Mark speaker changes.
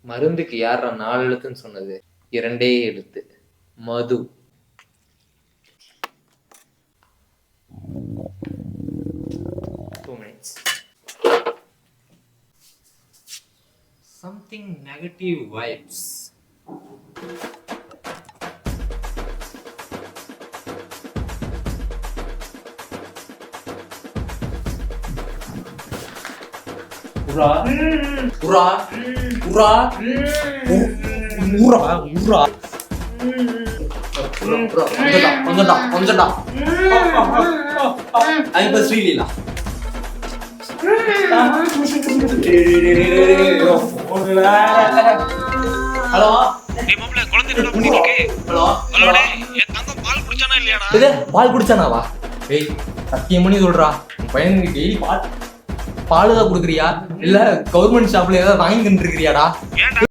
Speaker 1: மருந்துக்கு யாரா 4 எழுத்துன்னு சொன்னது? 2 எழுத்து. மது. Something negative vibes. Ura. Ura. Ura. Ura. Ura. கொஞ்சம்டா. ஐம்ப ஸ்ரீலீலா. ஹலோ.
Speaker 2: டேய் மாப்ள குழந்தை என்ன பண்ணிட்டு இருக்கு?
Speaker 1: ஹலோ.
Speaker 2: ஹலோ டேய், என் தங்கம் பால் குடிச்சானா இல்லையாடா?
Speaker 1: இது பால் குடிச்சானாவா? ஏய் சத்தியம் பண்ணி சொல்றா. உன் பையனுக்கு டெய்லி பால் தான் குடுக்குறியா இல்ல கவர்மெண்ட் ஷாப்ல ஏதாவது வாங்கி தின்னு இருக்கிறியாடா?
Speaker 2: ஏன்டா